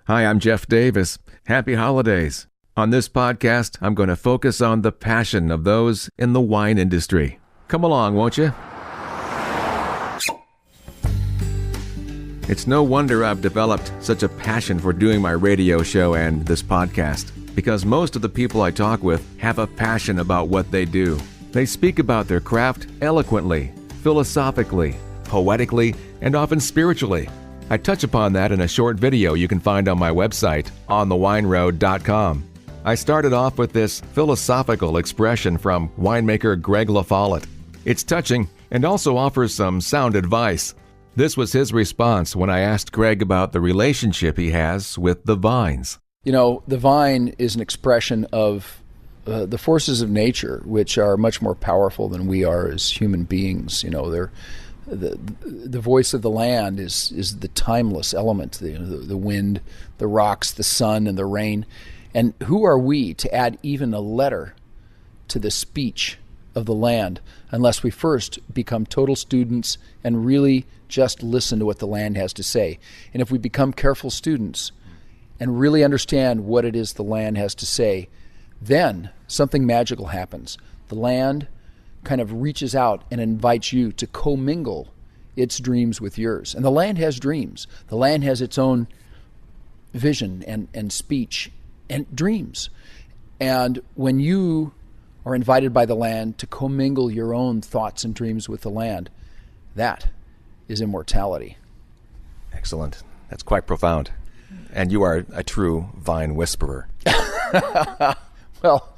Hi, I'm Jeff Davis. Happy holidays. On this podcast, I'm going to focus on the passion of those in the wine industry. Come along, won't you? It's no wonder I've developed such a passion for doing my radio show and this podcast, because most of the people I talk with have a passion about what they do. They speak about their craft eloquently, philosophically, poetically, and often spiritually. I touch upon that in a short video you can find on my website, onthewineroad.com. I started off with this philosophical expression from winemaker Greg LaFollette. It's touching and also offers some sound advice. This was his response when I asked Greg about the relationship he has with the vines. You know, the vine is an expression of the forces of nature, which are much more powerful than we are as human beings. You know, they're the voice of the land is the timeless element, the wind, the rocks, the sun, and the rain. And who are we to add even a letter to the speech of the land unless we first become total students and really just listen to what the land has to say? And if we become careful students and really understand what it is the land has to say, then something magical happens. The land kind of reaches out and invites you to commingle its dreams with yours. And the land has dreams. The land has its own vision and speech and dreams. And when you are invited by the land to commingle your own thoughts and dreams with the land, that is immortality. Excellent. That's quite profound. And you are a true vine whisperer. Well,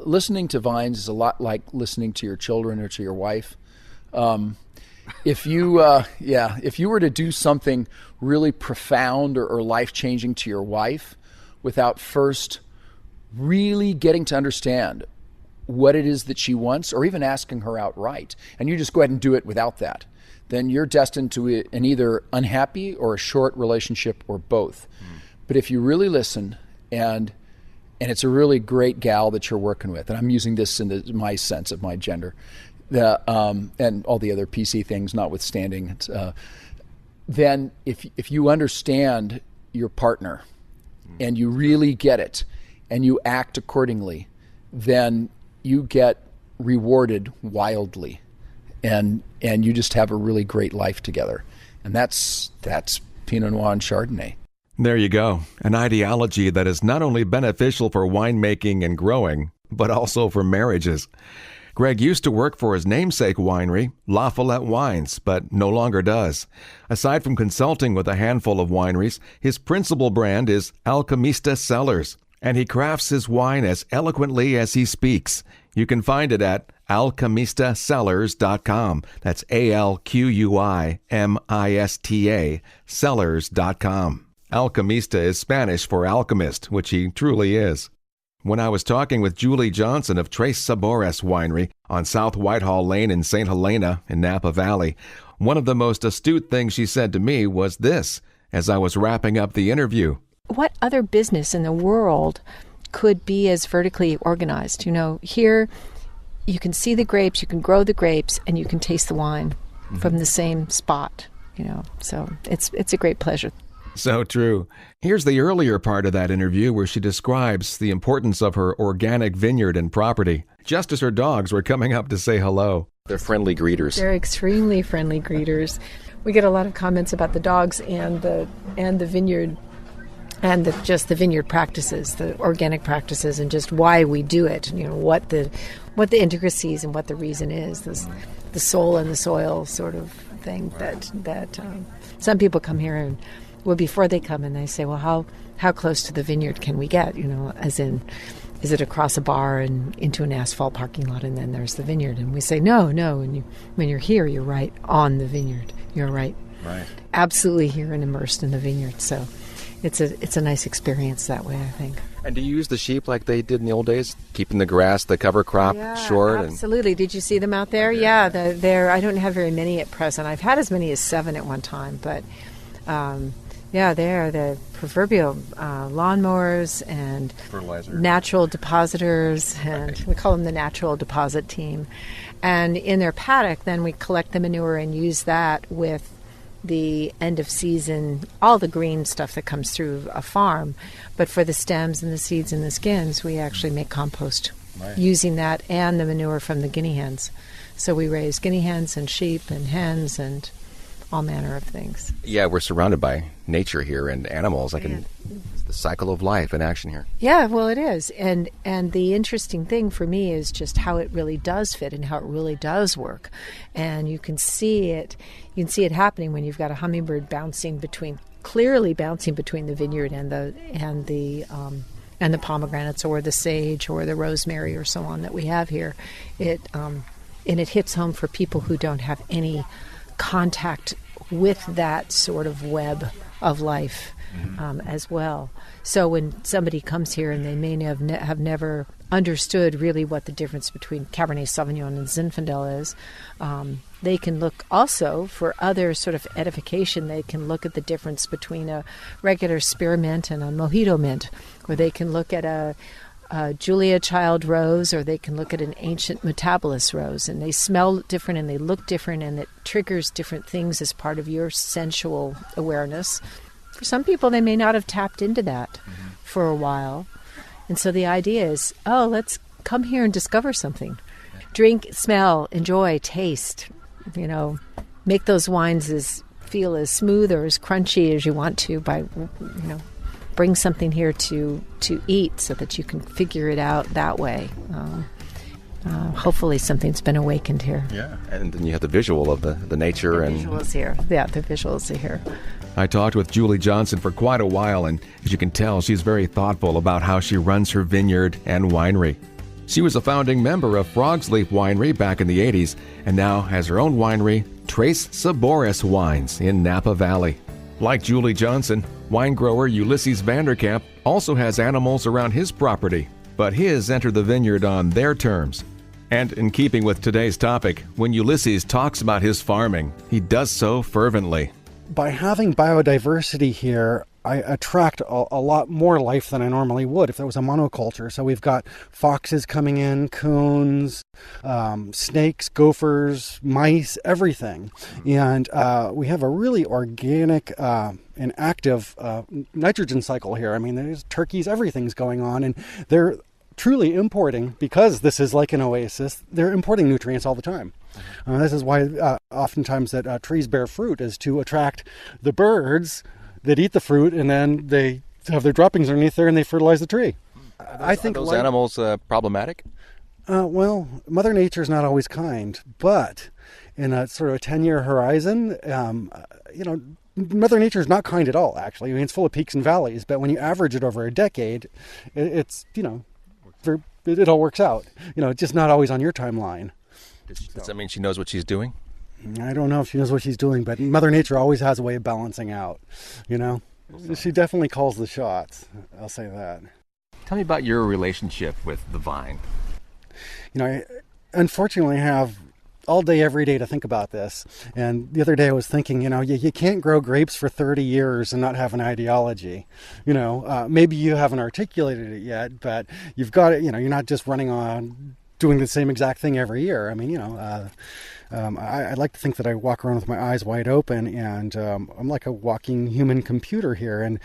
listening to vines is a lot like listening to your children or to your wife. If you were to do something really profound or life-changing to your wife without first really getting to understand what it is that she wants, or even asking her outright, and you just go ahead and do it without that, then you're destined to an either unhappy or a short relationship or both. But if you really listen, and it's a really great gal that you're working with, and I'm using this in my sense of my gender, and all the other PC things notwithstanding, then if you understand your partner and you really get it and you act accordingly, then you get rewarded wildly, and you just have a really great life together. And that's Pinot Noir and Chardonnay. There you go. An ideology that is not only beneficial for winemaking and growing, but also for marriages. Greg used to work for his namesake winery, LaFollette Wines, but no longer does. Aside from consulting with a handful of wineries, his principal brand is Alquimista Cellars, and he crafts his wine as eloquently as he speaks. You can find it at alquimistacellars.com. That's ALQUIMISTA, cellars.com. Alquimista is Spanish for alchemist, which he truly is. When I was talking with Julie Johnson of Tres Sabores Winery on South Whitehall Lane in St. Helena in Napa Valley, one of the most astute things she said to me was this as I was wrapping up the interview. What other business in the world could be as vertically organized? You know, here you can see the grapes, you can grow the grapes, and you can taste the wine from the same spot, you know. So it's a great pleasure. So true. Here's the earlier part of that interview where she describes the importance of her organic vineyard and property, just as her dogs were coming up to say hello. They're friendly greeters. They're extremely friendly greeters. We get a lot of comments about the dogs and the vineyard and just the vineyard practices, the organic practices, and just why we do it. You know, what the intricacies and what the reason is. The soul and the soil sort of thing that some people come here and. Well, before they come and they say, well, how close to the vineyard can we get? You know, as in, is it across a bar and into an asphalt parking lot and then there's the vineyard? And we say, no. And when you're here, you're right on the vineyard. You're right. Absolutely here and immersed in the vineyard. So it's a nice experience that way, I think. And do you use the sheep like they did in the old days, keeping the grass, the cover crop short? Absolutely. Did you see them out there? Yeah, I don't have very many at present. I've had as many as 7 at one time, but. They are the proverbial lawnmowers and natural depositors, and we call them the natural deposit team. And in their paddock, then we collect the manure and use that with the end of season, all the green stuff that comes through a farm. But for the stems and the seeds and the skins, we actually make compost using that and the manure from the guinea hens. So we raise guinea hens and sheep and hens and all manner of things. Yeah, we're surrounded by nature here and animals. It's the cycle of life in action here. Yeah, well, it is. And the interesting thing for me is just how it really does fit and how it really does work. And you can see it happening when you've got a hummingbird clearly bouncing between the vineyard and the pomegranates or the sage or the rosemary or so on that we have here. And it hits home for people who don't have any contact with that sort of web of life as well. So when somebody comes here and they may have never understood really what the difference between Cabernet Sauvignon and Zinfandel is, they can look also for other sort of edification. They can look at the difference between a regular spearmint and a mojito mint, or they can look at a Julia Child rose, or they can look at an ancient Metabolus rose, and they smell different and they look different, and it triggers different things as part of your sensual awareness. For some people, they may not have tapped into that for a while. And so the idea is, let's come here and discover something. Drink, smell, enjoy, taste, make those wines feel as smooth or as crunchy as you want to by, bring something here to eat so that you can figure it out that way. Hopefully something's been awakened here. Yeah, and then you have the visual of the nature. The visuals here. Yeah, the visuals are here. I talked with Julie Johnson for quite a while, and as you can tell, she's very thoughtful about how she runs her vineyard and winery. She was a founding member of Frog's Leap Winery back in the 80s, and now has her own winery, Trace Sabores Wines, in Napa Valley. Like Julie Johnson, wine grower Ulysses Vanderkamp also has animals around his property, but his enter the vineyard on their terms. And in keeping with today's topic, when Ulysses talks about his farming, he does so fervently. By having biodiversity here, I attract a lot more life than I normally would if there was a monoculture. So we've got foxes coming in, coons, snakes, gophers, mice, everything. And we have a really organic and active nitrogen cycle here. I mean, there's turkeys, everything's going on. And they're truly importing, because this is like an oasis, they're importing nutrients all the time. This is why oftentimes that trees bear fruit, is to attract the birds that eat the fruit, and then they have their droppings underneath there and they fertilize the tree. I think those animals problematic? Well, Mother Nature's not always kind, but in a sort of a 10-year horizon, Mother Nature's not kind at all, actually. I mean, it's full of peaks and valleys, but when you average it over a decade, it all works out. It's just not always on your timeline. Does that mean she knows what she's doing? I don't know if she knows what she's doing, but Mother Nature always has a way of balancing out, She definitely calls the shots, I'll say that. Tell me about your relationship with the vine. I unfortunately have all day, every day to think about this. And the other day I was thinking, you can't grow grapes for 30 years and not have an ideology. Maybe you haven't articulated it yet, but you've got it, you're not just running on doing the same exact thing every year. I mean, I like to think that I walk around with my eyes wide open, and I'm like a walking human computer here, and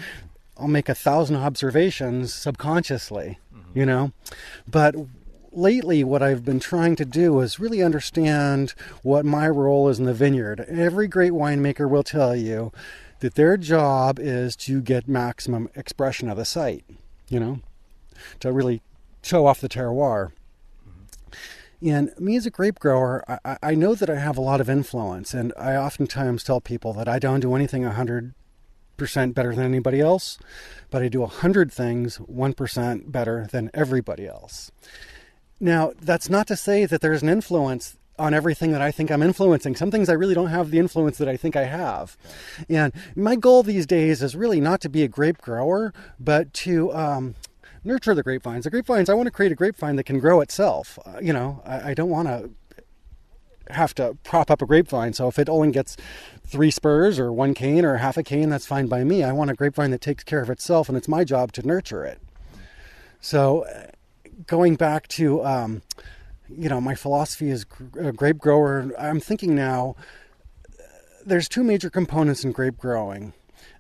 I'll make 1,000 observations subconsciously, But lately, what I've been trying to do is really understand what my role is in the vineyard. Every great winemaker will tell you that their job is to get maximum expression of the site, to really show off the terroir. And me as a grape grower, I know that I have a lot of influence, and I oftentimes tell people that I don't do anything 100% better than anybody else, but I do 100 things 1% better than everybody else. Now, that's not to say that there's an influence on everything that I think I'm influencing. Some things I really don't have the influence that I think I have. And my goal these days is really not to be a grape grower, but to nurture the grapevines. The grapevines, I want to create a grapevine that can grow itself. I don't want to have to prop up a grapevine. So if it only gets 3 spurs or 1 cane or half a cane, that's fine by me. I want a grapevine that takes care of itself, and it's my job to nurture it. So going back to, my philosophy as a grape grower, I'm thinking now there's two major components in grape growing.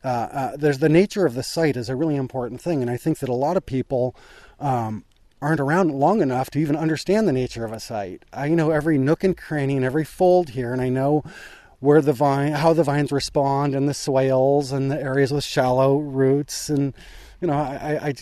There's the nature of the site is a really important thing, and I think that a lot of people aren't around long enough to even understand the nature of a site. I know every nook and cranny and every fold here, and I know where how the vines respond, and the swales, and the areas with shallow roots, and I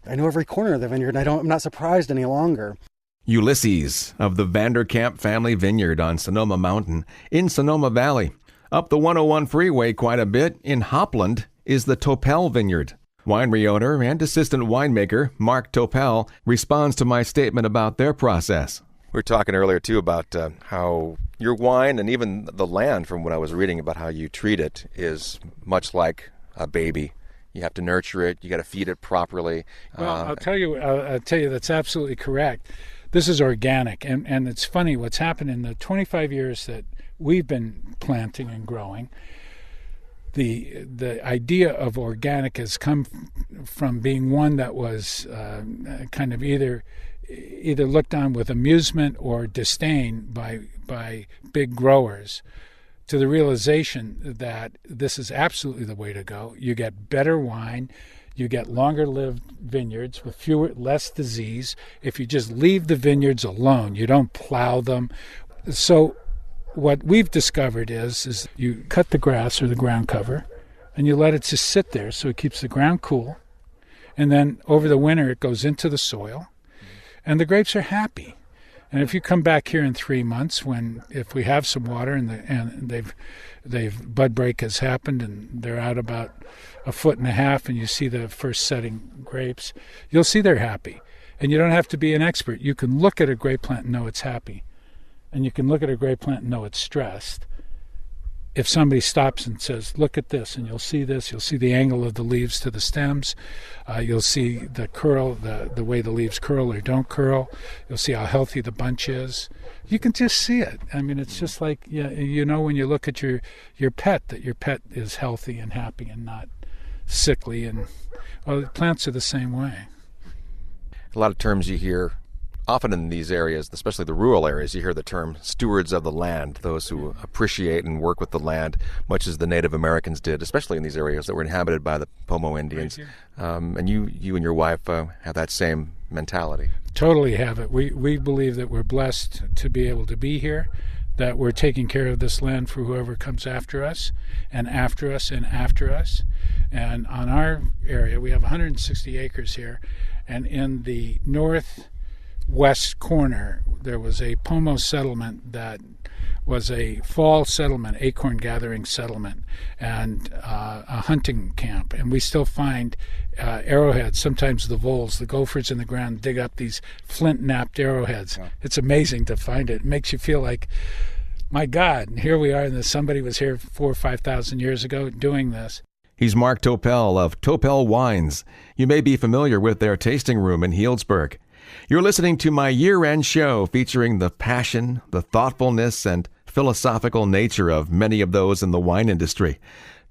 know every corner of the vineyard, and I'm not surprised any longer. Ulysses of the Vanderkamp family vineyard on Sonoma Mountain in Sonoma Valley. Up the 101 freeway quite a bit in Hopland is the Topel Vineyard. Winery owner and assistant winemaker Mark Topel responds to my statement about their process. We were talking earlier, too, about how your wine and even the land, from what I was reading about how you treat it, is much like a baby. You have to nurture it. You got to feed it properly. Well, I'll tell you that's absolutely correct. This is organic, and it's funny what's happened in the 25 years that we've been planting and growing. The idea of organic has come from being one that was kind of either looked on with amusement or disdain by big growers, to the realization that this is absolutely the way to go. You get better wine. You get longer-lived vineyards with less disease. If you just leave the vineyards alone, you don't plow them. So what we've discovered is you cut the grass or the ground cover, and you let it just sit there so it keeps the ground cool. And then over the winter, it goes into the soil, and the grapes are happy. And if you come back here in 3 months, if we have some water and they've bud break has happened and they're out about 1.5 feet, and you see the first setting grapes, you'll see they're happy. And you don't have to be an expert. You can look at a grape plant and know it's happy. And you can look at a grape plant and know it's stressed. If somebody stops and says, look at this, and you'll see this, you'll see the angle of the leaves to the stems, you'll see the curl, the way the leaves curl or don't curl, you'll see how healthy the bunch is. You can just see it. I mean, it's just like, when you look at your pet, that your pet is healthy and happy and not sickly. And plants are the same way. A lot of terms you hear often in these areas, especially the rural areas, you hear the term stewards of the land, those who appreciate and work with the land, much as the Native Americans did, especially in these areas that were inhabited by the Pomo Indians. And you and your wife have that same mentality. Totally have it. We believe that we're blessed to be able to be here, that we're taking care of this land for whoever comes after us, and after us, and after us. And on our area, we have 160 acres here, and in the northwest corner, there was a Pomo settlement that was a fall settlement, acorn gathering settlement, and a hunting camp. And we still find arrowheads, sometimes the voles, the gophers in the ground dig up these flint-napped arrowheads. Yeah. It's amazing to find it. It makes you feel like, my God, here we are, and somebody was here 4,000 or 5,000 years ago doing this. He's Mark Topel of Topel Wines. You may be familiar with their tasting room in Healdsburg. You're listening to my year-end show featuring the passion, the thoughtfulness, and philosophical nature of many of those in the wine industry.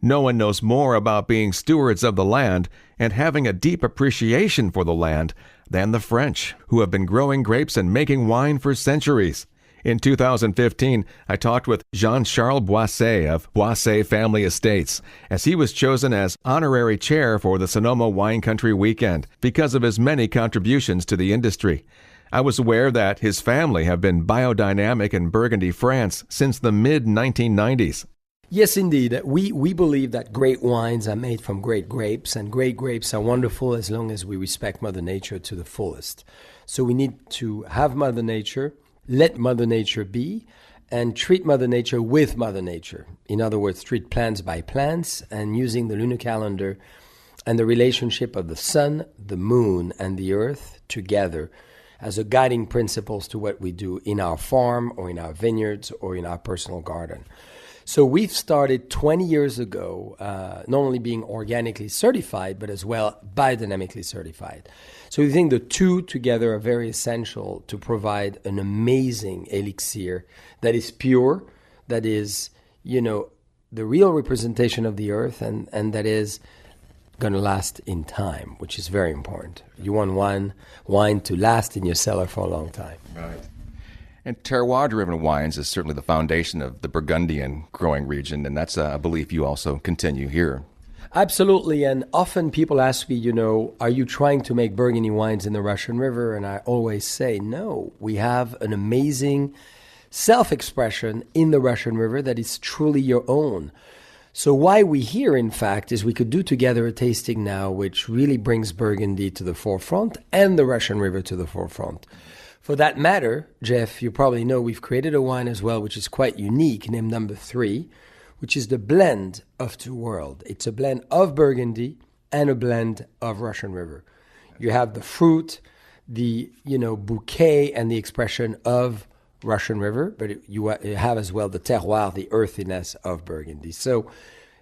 No one knows more about being stewards of the land and having a deep appreciation for the land than the French, who have been growing grapes and making wine for centuries. In 2015, I talked with Jean-Charles Boisset of Boisset Family Estates, as he was chosen as honorary chair for the Sonoma Wine Country Weekend because of his many contributions to the industry. I was aware that his family have been biodynamic in Burgundy, France since the mid-1990s. Yes, indeed. We believe that great wines are made from great grapes, and great grapes are wonderful as long as we respect Mother Nature to the fullest. So we need to have Mother Nature, let Mother Nature be, and treat Mother Nature with Mother Nature. In other words, treat plants by plants, and using the lunar calendar and the relationship of the sun, the moon, and the earth together as a guiding principles to what we do in our farm or in our vineyards or in our personal garden. So we've started 20 years ago, not only being organically certified, but as well biodynamically certified. So we think the two together are very essential to provide an amazing elixir that is pure, that is, the real representation of the earth, and that is going to last in time, which is very important. You want wine to last in your cellar for a long time. Right. And terroir-driven wines is certainly the foundation of the Burgundian growing region, and that's a belief you also continue here. Absolutely, and often people ask me, are you trying to make Burgundy wines in the Russian River? And I always say, no, we have an amazing self-expression in the Russian River that is truly your own. So why we here, in fact, is we could do together a tasting now which really brings Burgundy to the forefront and the Russian River to the forefront. For that matter, Jeff, you probably know we've created a wine as well which is quite unique, named number 3, which is the blend of two worlds. It's a blend of Burgundy and a blend of Russian River. You have the fruit, the bouquet and the expression of Russian River, but you have as well the terroir, the earthiness of Burgundy. So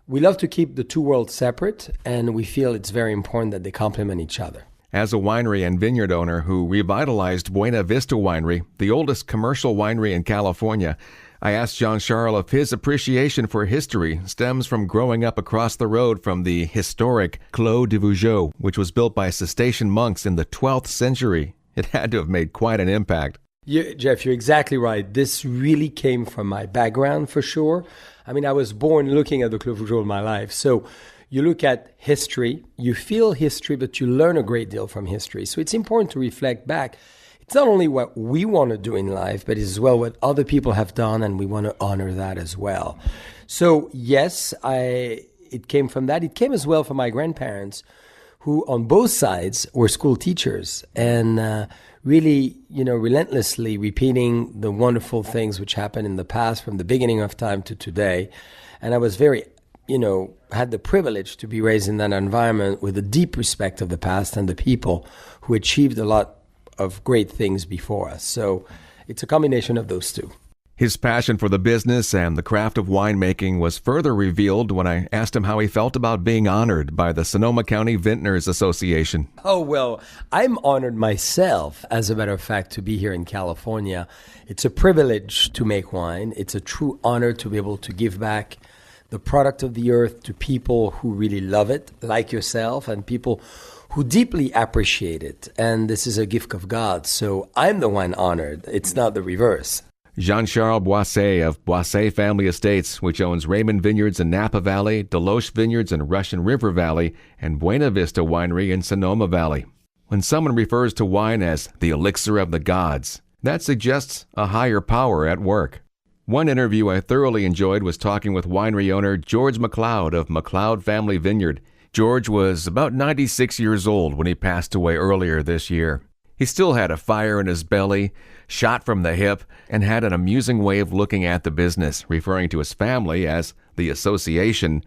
we love to keep the two worlds separate, and we feel it's very important that they complement each other. As a winery and vineyard owner who revitalized Buena Vista Winery, the oldest commercial winery in California, I asked Jean-Charles if his appreciation for history stems from growing up across the road from the historic Clos de Vougeot, which was built by Cistercian monks in the 12th century. It had to have made quite an impact. Jeff, you're exactly right. This really came from my background for sure. I mean, I was born looking at the Clos de Vougeot in my life. So you look at history, you feel history, but you learn a great deal from history. So it's important to reflect back. It's not only what we want to do in life, but it's as well what other people have done, and we want to honor that as well. So yes, it came from that. It came as well from my grandparents, who on both sides were school teachers, and really, relentlessly repeating the wonderful things which happened in the past from the beginning of time to today. And I was very, had the privilege to be raised in that environment with a deep respect of the past and the people who achieved a lot of great things before us. So it's a combination of those two. His passion for the business and the craft of winemaking was further revealed when I asked him how he felt about being honored by the Sonoma County Vintners Association. Oh, well, I'm honored myself, as a matter of fact, to be here in California. It's a privilege to make wine. It's a true honor to be able to give back the product of the earth to people who really love it, like yourself, and people who deeply appreciate it. And this is a gift of God. So I'm the one honored. It's not the reverse. Jean-Charles Boisset of Boisset Family Estates, which owns Raymond Vineyards in Napa Valley, Deloche Vineyards in Russian River Valley, and Buena Vista Winery in Sonoma Valley. When someone refers to wine as the elixir of the gods, that suggests a higher power at work. One interview I thoroughly enjoyed was talking with winery owner George Macleod of Macleod Family Vineyard. George was about 96 years old when he passed away earlier this year. He still had a fire in his belly, shot from the hip, and had an amusing way of looking at the business, referring to his family as the association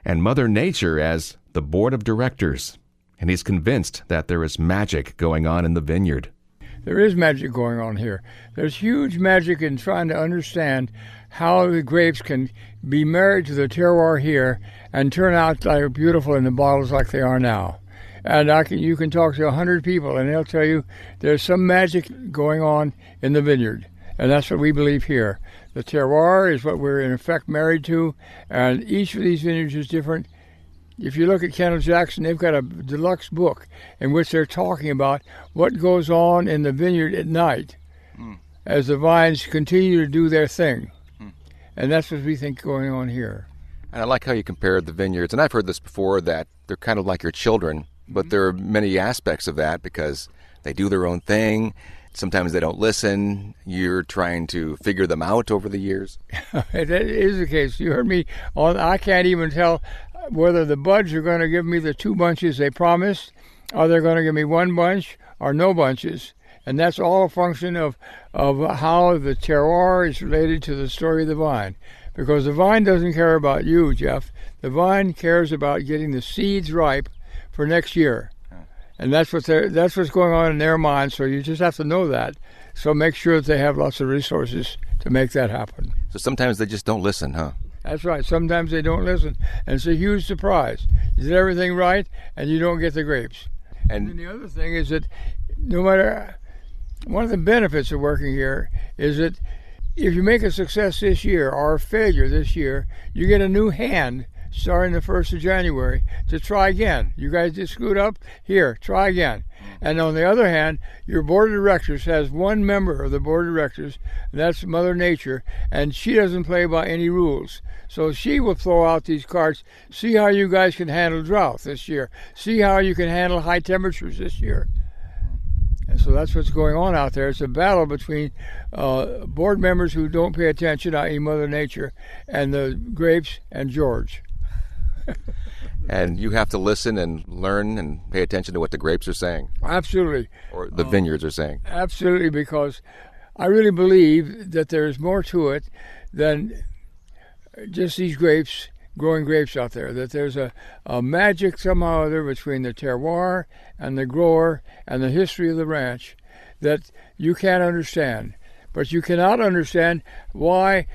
and Mother Nature as the board of directors. And he's convinced that there is magic going on in the vineyard. There is magic going on here. There's huge magic in trying to understand how the grapes can be married to the terroir here and turn out like beautiful in the bottles like they are now. And you can talk to 100 people, and they'll tell you there's some magic going on in the vineyard. And that's what we believe here. The terroir is what we're, in effect, married to, and each of these vineyards is different. If you look at Kendall-Jackson, they've got a deluxe book in which they're talking about what goes on in the vineyard at night as the vines continue to do their thing. And that's what we think going on here. And I like how you compared the vineyards, and I've heard this before, that they're kind of like your children. But there are many aspects of that because they do their own thing. Sometimes they don't listen. You're trying to figure them out over the years. That is the case. You heard me. I can't even tell whether the buds are going to give me the 2 bunches they promised, or they're going to give me 1 bunch or no bunches. And that's all a function of how the terroir is related to the story of the vine. Because the vine doesn't care about you, Jeff. The vine cares about getting the seeds ripe for next year. And that's what's going on in their minds, so you just have to know that. So make sure that they have lots of resources to make that happen. So sometimes they just don't listen, huh? That's right. Sometimes they don't listen. And it's a huge surprise. You did everything right, and you don't get the grapes. And then the other thing is that no matter... One of the benefits of working here is that if you make a success this year or a failure this year, you get a new hand starting the 1st of January, to try again. You guys just screwed up. Here, try again. And on the other hand, your board of directors has one member of the board of directors, and that's Mother Nature, and she doesn't play by any rules. So she will throw out these cards. See how you guys can handle drought this year. See how you can handle high temperatures this year. And so that's what's going on out there. It's a battle between board members who don't pay attention, i.e. Mother Nature, and the grapes and George. And you have to listen and learn and pay attention to what the grapes are saying. Absolutely. Or the vineyards are saying. Absolutely, because I really believe that there's more to it than just these grapes, growing grapes out there, that there's a magic somehow or other between the terroir and the grower and the history of the ranch that you can't understand. But you cannot understand why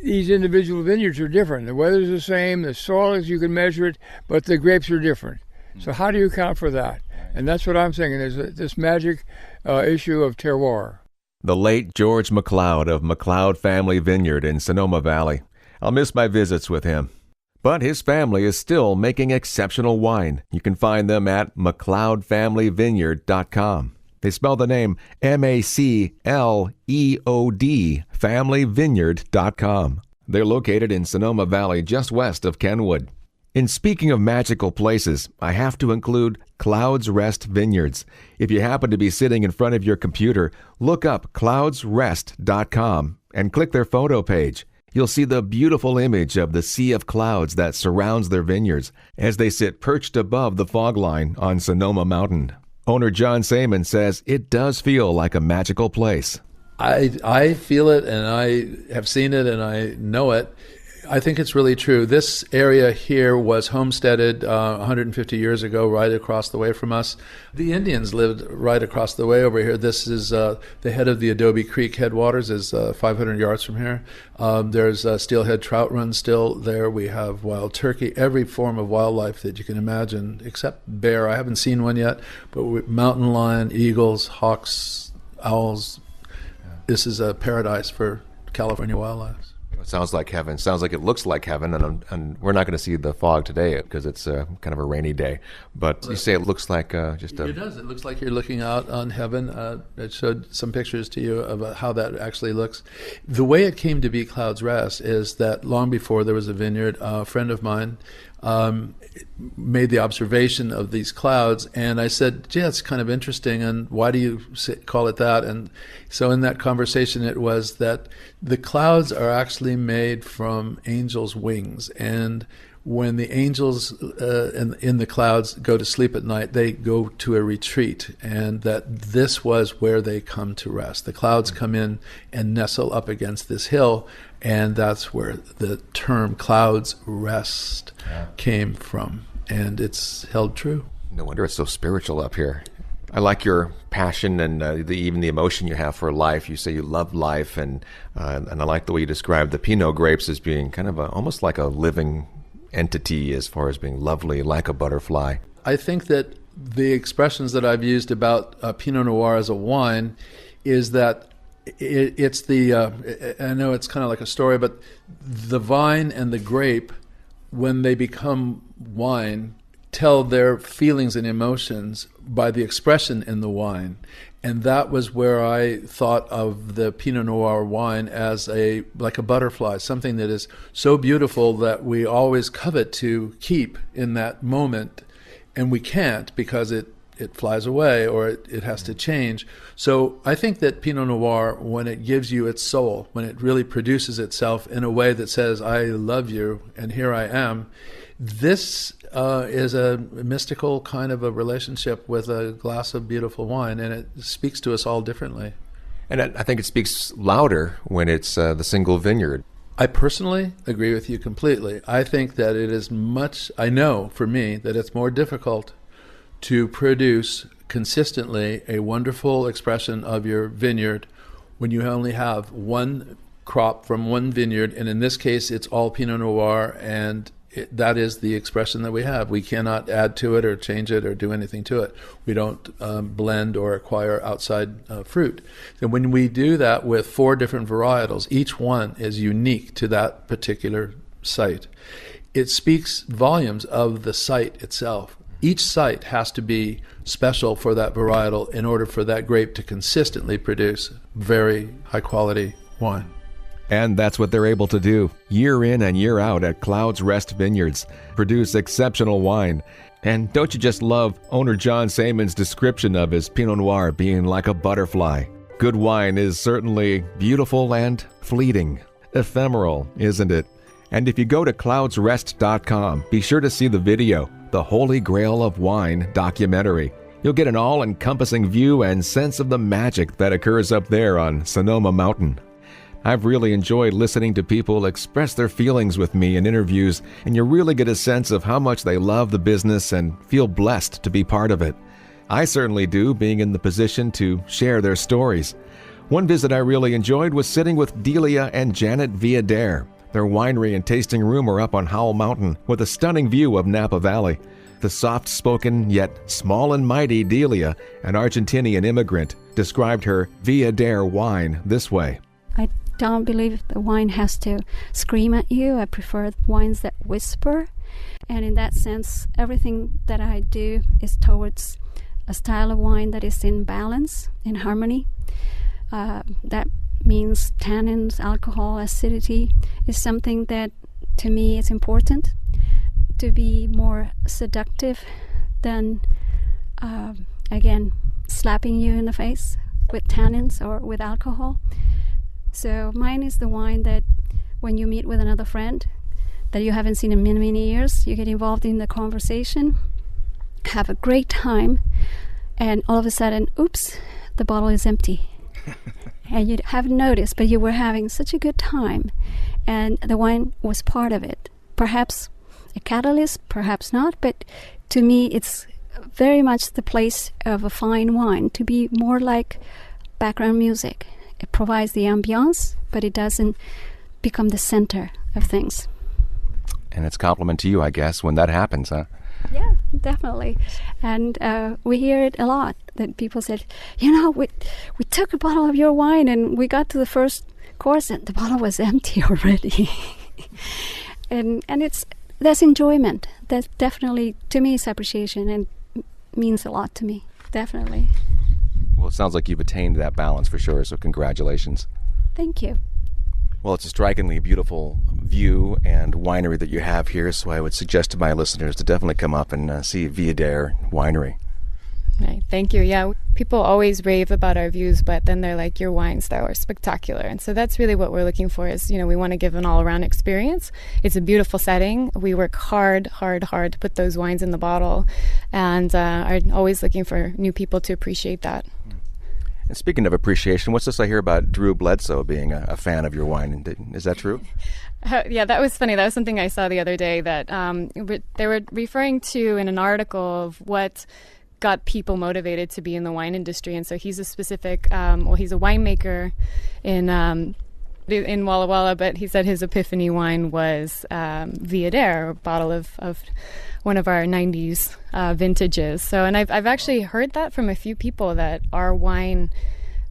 these individual vineyards are different. The weather's the same, the soil is, you can measure it, but the grapes are different. So how do you account for that? And that's what I'm thinking, is this magic issue of terroir. The late George Macleod of Macleod Family Vineyard in Sonoma Valley. I'll miss my visits with him. But his family is still making exceptional wine. You can find them at MacleodFamilyVineyard.com. They spell the name Macleod, FamilyVineyard.com. They're located in Sonoma Valley, just west of Kenwood. In speaking of magical places, I have to include Clouds Rest Vineyards. If you happen to be sitting in front of your computer, look up cloudsrest.com and click their photo page. You'll see the beautiful image of the sea of clouds that surrounds their vineyards as they sit perched above the fog line on Sonoma Mountain. Owner John Saeman says it does feel like a magical place. I feel it, and I have seen it, and I know it. I think it's really true. This area here was homesteaded 150 years ago, right across the way from us. The Indians lived right across the way over here. This is the head of the Adobe Creek headwaters is 500 yards from here. There's steelhead trout run still there. We have wild turkey, every form of wildlife that you can imagine, except bear. I haven't seen one yet, but mountain lion, eagles, hawks, owls. This is a paradise for California wildlife. It sounds like heaven. Sounds like it looks like heaven, and we're not going to see the fog today because it's kind of a rainy day. But you say it looks like just a... It does. It looks like you're looking out on heaven. I showed some pictures to you about how that actually looks. The way it came to be Clouds Rest is that long before there was a vineyard, a friend of mine made the observation of these clouds, and I said, gee, that's kind of interesting, and why do you call it that? And so in that conversation it was that the clouds are actually made from angels' wings, and when the angels in the clouds go to sleep at night, they go to a retreat, and that this was where they come to rest. The clouds come in and nestle up against this hill, and that's where the term Clouds Rest came from, and it's held true. No wonder it's so spiritual up here. I like your passion and even the emotion you have for life. You say you love life, and I like the way you describe the Pinot grapes as being kind of almost like a living entity as far as being lovely, like a butterfly. I think that the expressions that I've used about Pinot Noir as a wine is that it's the, I know it's kind of like a story, but the vine and the grape, when they become wine, tell their feelings and emotions by the expression in the wine. And that was where I thought of the Pinot Noir wine as like a butterfly, something that is so beautiful that we always covet to keep in that moment, and we can't because it flies away or it has to change. So I think that Pinot Noir, when it gives you its soul, when it really produces itself in a way that says, I love you and here I am, this is a mystical kind of a relationship with a glass of beautiful wine, and it speaks to us all differently. And I think it speaks louder when it's the single vineyard. I personally agree with you completely. I think that it is I know for me that it's more difficult to produce consistently a wonderful expression of your vineyard when you only have one crop from one vineyard, and in this case it's all Pinot Noir, and that is the expression that we have. We cannot add to it or change it or do anything to it. We don't blend or acquire outside fruit. And when we do that with 4 different varietals, each one is unique to that particular site. it speaks volumes of the site itself. Each site has to be special for that varietal in order for that grape to consistently produce very high quality wine. And that's what they're able to do, year in and year out at Cloud's Rest Vineyards, produce exceptional wine. And don't you just love owner John Saeman's description of his Pinot Noir being like a butterfly? Good wine is certainly beautiful and fleeting, ephemeral, isn't it? And if you go to cloudsrest.com, be sure to see the video, The Holy Grail of Wine documentary. You'll get an all-encompassing view and sense of the magic that occurs up there on Sonoma Mountain. I've really enjoyed listening to people express their feelings with me in interviews, and you really get a sense of how much they love the business and feel blessed to be part of it. I certainly do, being in the position to share their stories. One visit I really enjoyed was sitting with Delia and Janet Viader. Their winery and tasting room are up on Howell Mountain with a stunning view of Napa Valley. The soft-spoken yet small and mighty Delia, an Argentinian immigrant, described her Viader wine this way. I don't believe the wine has to scream at you. I prefer wines that whisper. And in that sense, everything that I do is towards a style of wine that is in balance, in harmony. That means tannins, alcohol, acidity is something that to me is important, to be more seductive than, again, slapping you in the face with tannins or with alcohol. So mine is the wine that when you meet with another friend that you haven't seen in many, many years, you get involved in the conversation, have a great time, and all of a sudden, oops, the bottle is empty. And you haven't noticed, but you were having such a good time, and the wine was part of it. Perhaps a catalyst, perhaps not, but to me it's very much the place of a fine wine, to be more like background music. It provides the ambiance, but it doesn't become the center of things. And it's a compliment to you, I guess, when that happens, huh? Yeah, definitely. And we hear it a lot, that people said, you know, we took a bottle of your wine and we got to the first course and the bottle was empty already. and that's enjoyment. That's definitely, to me, it's appreciation and means a lot to me, definitely. Well, it sounds like you've attained that balance for sure, so congratulations. Thank you. Well, it's a strikingly beautiful view and winery that you have here, so I would suggest to my listeners to definitely come up and see Viader Winery. Right. Thank you. Yeah, people always rave about our views, but then they're like, your wines, though, are spectacular. And so that's really what we're looking for is, we want to give an all-around experience. It's a beautiful setting. We work hard to put those wines in the bottle and are always looking for new people to appreciate that. And speaking of appreciation, what's this I hear about Drew Bledsoe being a fan of your wine? Is that true? Yeah, that was funny. That was something I saw the other day that they were referring to in an article of what got people motivated to be in the wine industry. And so he's a specific, he's a winemaker in Walla Walla, but he said his epiphany wine was Viader, a bottle of one of our 90s vintages. So, and I've actually heard that from a few people that our wine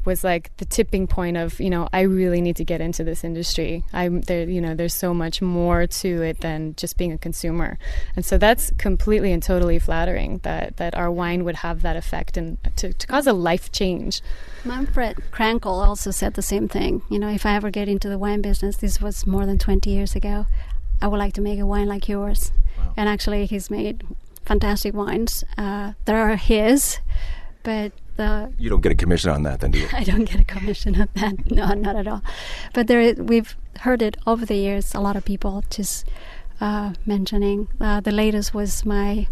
was like the tipping point of, I really need to get into this industry. There's so much more to it than just being a consumer. And so that's completely and totally flattering that our wine would have that effect and to cause a life change. Manfred Krankel also said the same thing. If I ever get into the wine business, this was more than 20 years ago, I would like to make a wine like yours. Wow. And actually he's made fantastic wines. There are his, but you don't get a commission on that, then, do you? I don't get a commission on that. No, not at all. But we've heard it over the years. A lot of people just mentioning. The latest was my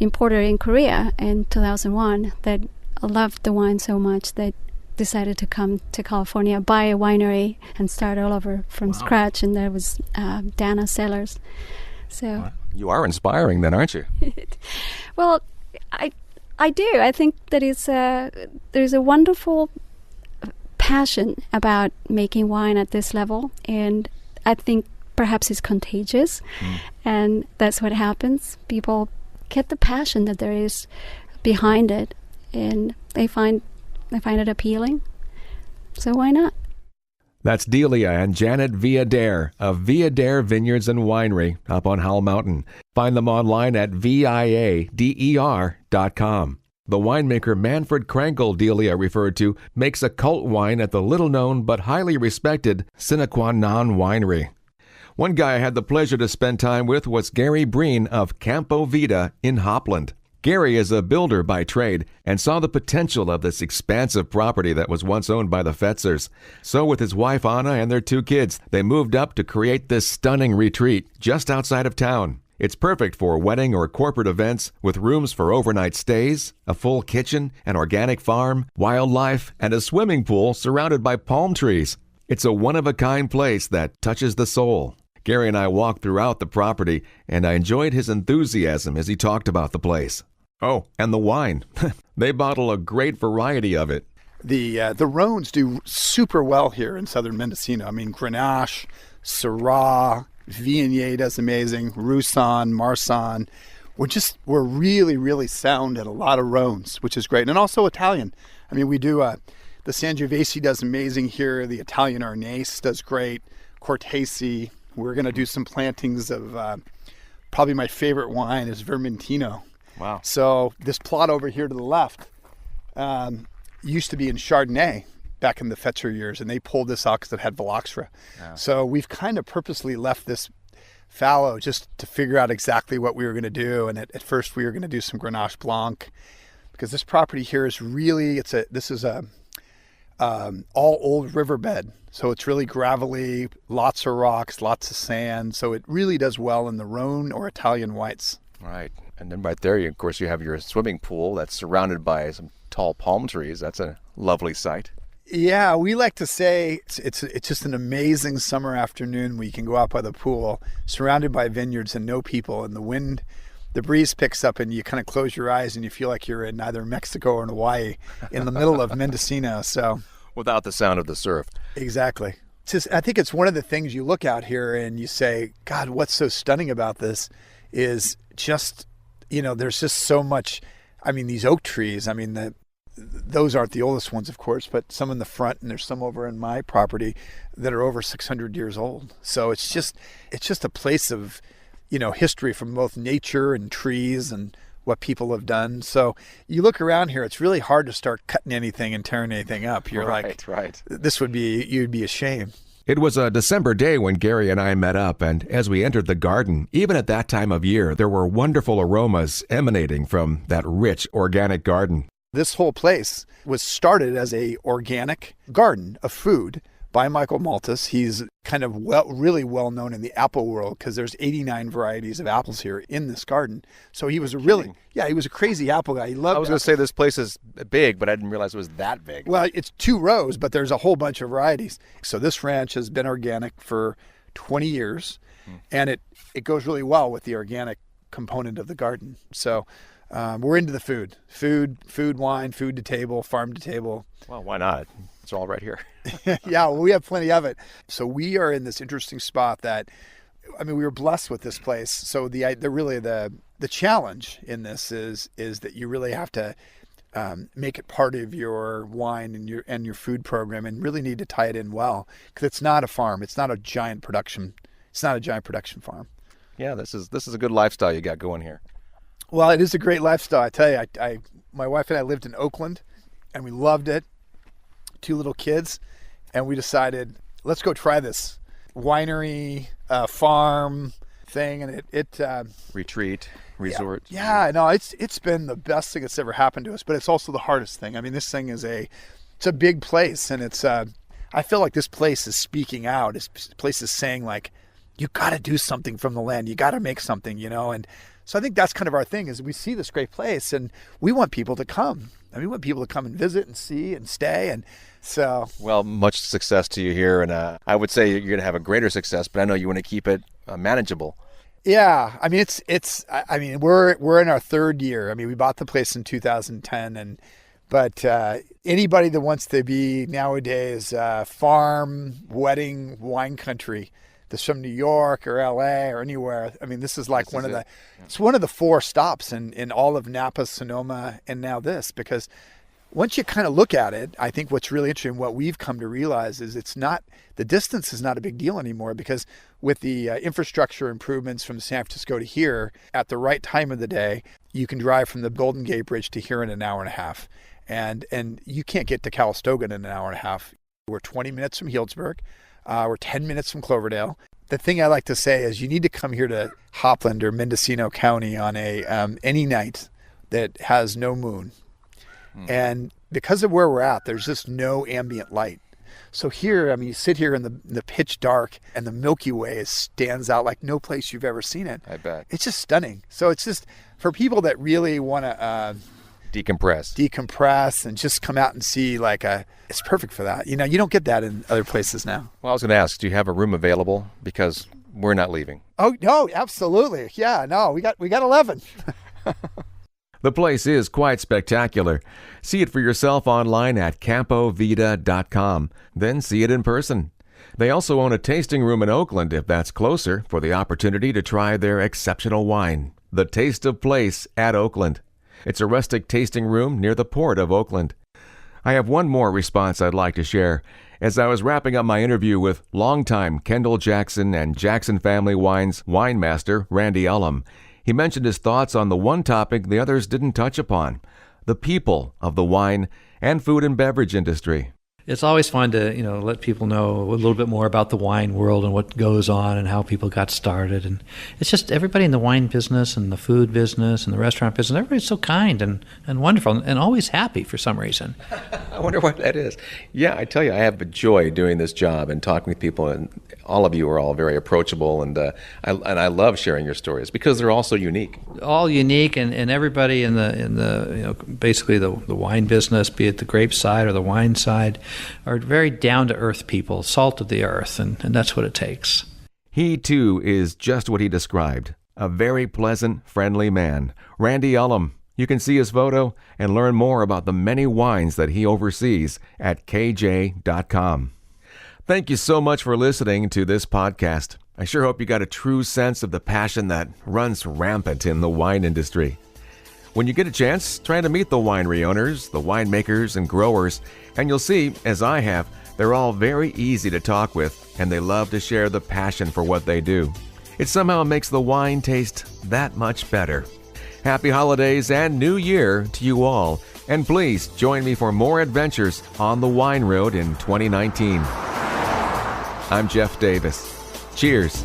importer in Korea in 2001 that loved the wine so much that decided to come to California, buy a winery, and start all over from scratch. And there was Dana Cellars. So you are inspiring, then, aren't you? Well, I do. I think that there's a wonderful passion about making wine at this level, and I think perhaps it's contagious, and that's what happens. People get the passion that there is behind it, and they find it appealing. So why not? That's Delia and Janet Viader of Viader Vineyards and Winery up on Howell Mountain. Find them online at viader.com. The winemaker Manfred Krankel Delia referred to makes a cult wine at the little-known but highly respected Sine Qua Non Winery. One guy I had the pleasure to spend time with was Gary Breen of Campovida in Hopland. Gary is a builder by trade and saw the potential of this expansive property that was once owned by the Fetzers. So with his wife Anna and their 2 kids, they moved up to create this stunning retreat just outside of town. It's perfect for wedding or corporate events with rooms for overnight stays, a full kitchen, an organic farm, wildlife, and a swimming pool surrounded by palm trees. It's a one-of-a-kind place that touches the soul. Gary and I walked throughout the property, and I enjoyed his enthusiasm as he talked about the place. Oh, and the wine. They bottle a great variety of it. The Rhones do super well here in southern Mendocino. I mean, Grenache, Syrah, Viognier does amazing, Roussan, Marsanne. We're really, really sound at a lot of Rhones, which is great. And also Italian. I mean, we do, the Sangiovese does amazing here. The Italian Arnaise does great. Cortese. We're going to do some plantings of, probably my favorite wine is Vermentino. Wow. So this plot over here to the left used to be in Chardonnay back in the Fetzer years, and they pulled this out because it had Phylloxera. Yeah. So we've kind of purposely left this fallow just to figure out exactly what we were going to do. And at first we were going to do some Grenache Blanc because this property here is really, this is a all old riverbed. So it's really gravelly, lots of rocks, lots of sand. So it really does well in the Rhone or Italian whites. Right. And then right there, of course, you have your swimming pool that's surrounded by some tall palm trees. That's a lovely sight. Yeah, we like to say it's just an amazing summer afternoon where you can go out by the pool, surrounded by vineyards and no people, and the breeze picks up and you kind of close your eyes and you feel like you're in either Mexico or in Hawaii in the middle of Mendocino. So without the sound of the surf. Exactly. I think it's one of the things you look out here and you say, God, what's so stunning about this is just, there's just so much. I mean, these oak trees, those aren't the oldest ones, of course, but some in the front, and there's some over in my property that are over 600 years old. So it's just a place of, history from both nature and trees and what people have done. So you look around here, it's really hard to start cutting anything and tearing anything up. You're right. You'd be ashamed. It was a December day when Gary and I met up, and as we entered the garden, even at that time of year, there were wonderful aromas emanating from that rich organic garden. This whole place was started as a organic garden of food by Michael Maltus. He's kind of really well known in the apple world because there's 89 varieties of apples here in this garden. So he was he was a crazy apple guy. He loved. I was going to say this place is big, but I didn't realize it was that big. Well, it's 2 rows, but there's a whole bunch of varieties. So this ranch has been organic for 20 years, and it goes really well with the organic component of the garden. So we're into the food, wine, food to table, farm to table. Well, why not? It's all right here. Yeah, well, we have plenty of it. So we are in this interesting spot that, we were blessed with this place. So the challenge in this is that you really have to make it part of your wine and your food program, and really need to tie it in well, because it's not a farm. It's not a giant production. It's not a giant production farm. Yeah, this is a good lifestyle you got going here. Well, it is a great lifestyle. I tell you, my wife and I lived in Oakland, and we loved it. 2 little kids, and we decided, let's go try this winery, farm thing, and it retreat, resort. Yeah, no, it's been the best thing that's ever happened to us, but it's also the hardest thing. This thing is it's a big place, and it's I feel like this place is speaking out. This place is saying, like, you got to do something from the land. You got to make something, and so I think that's kind of our thing, is we see this great place and we want people to come. We want people to come and visit and see and stay. And so, well, much success to you here. And I would say you're going to have a greater success, but I know you want to keep it manageable. Yeah. We're in our 3rd year. We bought the place in 2010, but anybody that wants to be nowadays farm, wedding, wine country, that's from New York or LA or anywhere. This is like it's one of the 4 stops in all of Napa, Sonoma, and now this, because once you kind of look at it, I think what's really interesting, what we've come to realize is the distance is not a big deal anymore, because with the infrastructure improvements from San Francisco to here, at the right time of the day, you can drive from the Golden Gate Bridge to here in an hour and a half. And you can't get to Calistoga in an hour and a half. We're 20 minutes from Healdsburg. We're 10 minutes from Cloverdale. The thing I like to say is you need to come here to Hopland or Mendocino County on any night that has no moon. And because of where we're at, there's just no ambient light. So here, I mean, you sit here in the pitch dark, and the Milky Way stands out like no place you've ever seen it. I bet. It's just stunning. So it's just for people that really want to decompress and just come out and see it's perfect for that. You don't get that in other places now. Well, I was going to ask, do you have a room available? Because we're not leaving. Oh, no, absolutely. Yeah, no, we got 11. The place is quite spectacular. See it for yourself online at campovida.com, then see it in person. They also own a tasting room in Oakland, if that's closer, for the opportunity to try their exceptional wine. The Taste of Place at Oakland. It's a rustic tasting room near the port of Oakland. I have one more response I'd like to share. As I was wrapping up my interview with longtime Kendall-Jackson and Jackson Family Wines winemaster Randy Ullom, he mentioned his thoughts on the one topic the others didn't touch upon, the people of the wine and food and beverage industry. It's always fun to, let people know a little bit more about the wine world and what goes on and how people got started. And it's just everybody in the wine business and the food business and the restaurant business, everybody's so kind and wonderful and always happy for some reason. I wonder what that is. Yeah, I tell you, I have a joy doing this job and talking with people, and all of you are all very approachable, and I love sharing your stories because they're all so unique. All unique, and everybody in the basically the wine business, be it the grape side or the wine side, are very down-to-earth people, salt of the earth, and that's what it takes. He, too, is just what he described, a very pleasant, friendly man. Randy Ullom. You can see his photo and learn more about the many wines that he oversees at kj.com. Thank you so much for listening to this podcast. I sure hope you got a true sense of the passion that runs rampant in the wine industry. When you get a chance, try to meet the winery owners, the winemakers, and growers, and you'll see, as I have, they're all very easy to talk with, and they love to share the passion for what they do. It somehow makes the wine taste that much better. Happy holidays and New Year to you all, and please join me for more adventures on the wine road in 2019. I'm Jeff Davis. Cheers.